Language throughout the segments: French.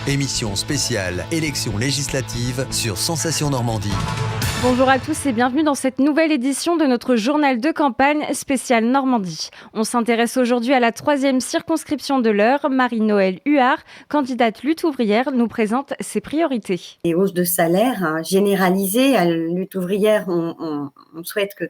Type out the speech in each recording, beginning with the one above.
Émission spéciale élections législatives sur Sensation Normandie. Bonjour à tous et bienvenue dans cette nouvelle édition de notre journal de campagne spécial Normandie. On s'intéresse aujourd'hui à la 3e circonscription de l'Eure. Marie-Noëlle Huard, candidate Lutte ouvrière, nous présente ses priorités. Les hausses de salaire généralisées à Lutte ouvrière, on souhaite que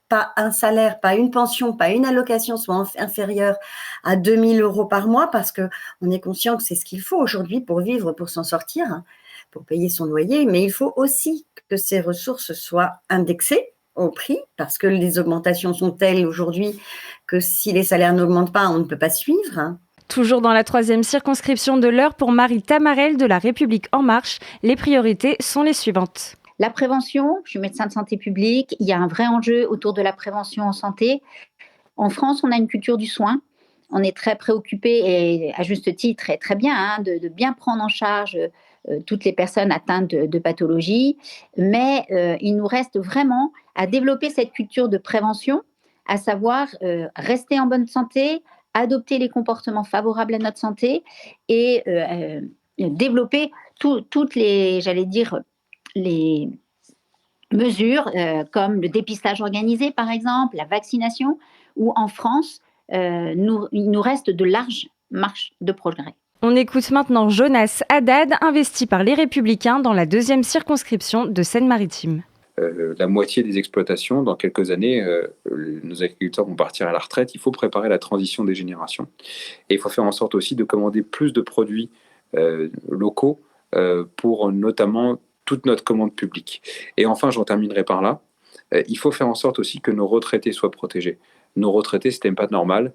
pas un salaire, pas une pension, pas une allocation soit inférieure à 2 000 € par mois, parce qu'on est conscient que c'est ce qu'il faut aujourd'hui pour vivre, pour s'en sortir, pour payer son loyer, mais il faut aussi que ces ressources soient indexées au prix, parce que les augmentations sont telles aujourd'hui que si les salaires n'augmentent pas, on ne peut pas suivre. Toujours dans la 3e circonscription de l'Eure, pour Marie Tamarel de La République En Marche, les priorités sont les suivantes. La prévention, je suis médecin de santé publique, il y a un vrai enjeu autour de la prévention en santé. En France, on a une culture du soin. On est très préoccupé, et à juste titre, et très bien, de bien prendre en charge toutes les personnes atteintes de pathologies. Mais il nous reste vraiment à développer cette culture de prévention, à savoir rester en bonne santé, adopter les comportements favorables à notre santé et développer toutes les, les mesures comme le dépistage organisé, par exemple, la vaccination, où en France, il nous reste de larges marches de progrès. On écoute maintenant Jonas Haddad, investi par les Républicains dans la 2e circonscription de Seine-Maritime. La moitié des exploitations, dans quelques années, nos agriculteurs vont partir à la retraite. Il faut préparer la transition des générations. Et il faut faire en sorte aussi de commander plus de produits locaux pour notamment toute notre commande publique. Et enfin, j'en terminerai par là, il faut faire en sorte aussi que nos retraités soient protégés. Nos retraités, ce n'était pas normal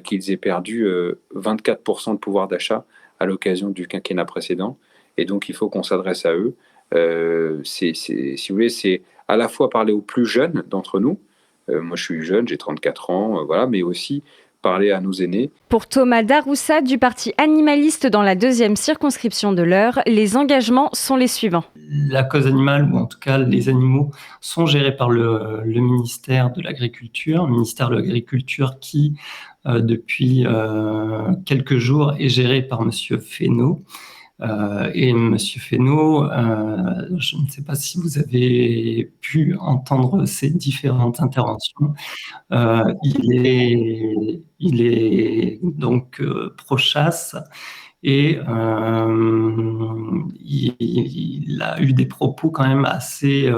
qu'ils aient perdu 24% de pouvoir d'achat à l'occasion du quinquennat précédent. Et donc, il faut qu'on s'adresse à eux. Si vous voulez, c'est à la fois parler aux plus jeunes d'entre nous. Moi, je suis jeune, j'ai 34 ans, voilà, mais aussi parler à nos aînés. Pour Thomas Daroussa du parti animaliste dans la 2e circonscription de l'Eure, les engagements sont les suivants. La cause animale, ou en tout cas les animaux, sont gérés par le ministère de l'Agriculture, qui, depuis quelques jours, est géré par M. Fesneau. Et M. Fesneau, je ne sais pas si vous avez pu entendre ses différentes interventions, il est donc pro-chasse et il a eu des propos quand même assez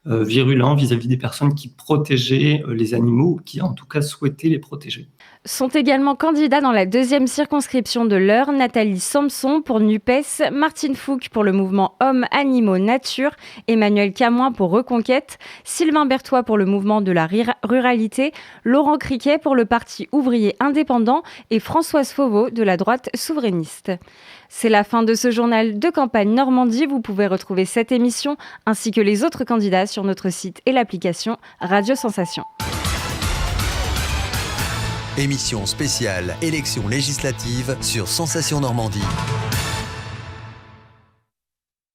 virulents vis-à-vis des personnes qui protégeaient les animaux, ou qui en tout cas souhaitaient les protéger. Sont également candidats dans la 2e circonscription de l'Eure Nathalie Samson pour NUPES, Martine Fouque pour le mouvement Hommes, Animaux, Nature, Emmanuel Camoin pour Reconquête, Sylvain Berthois pour le mouvement de la ruralité, Laurent Criquet pour le Parti ouvrier indépendant et Françoise Fauveau de la droite souverainiste. C'est la fin de ce journal de campagne Normandie. Vous pouvez retrouver cette émission ainsi que les autres candidats sur notre site et l'application Radio Sensation. Émission spéciale élections législatives sur Sensation Normandie.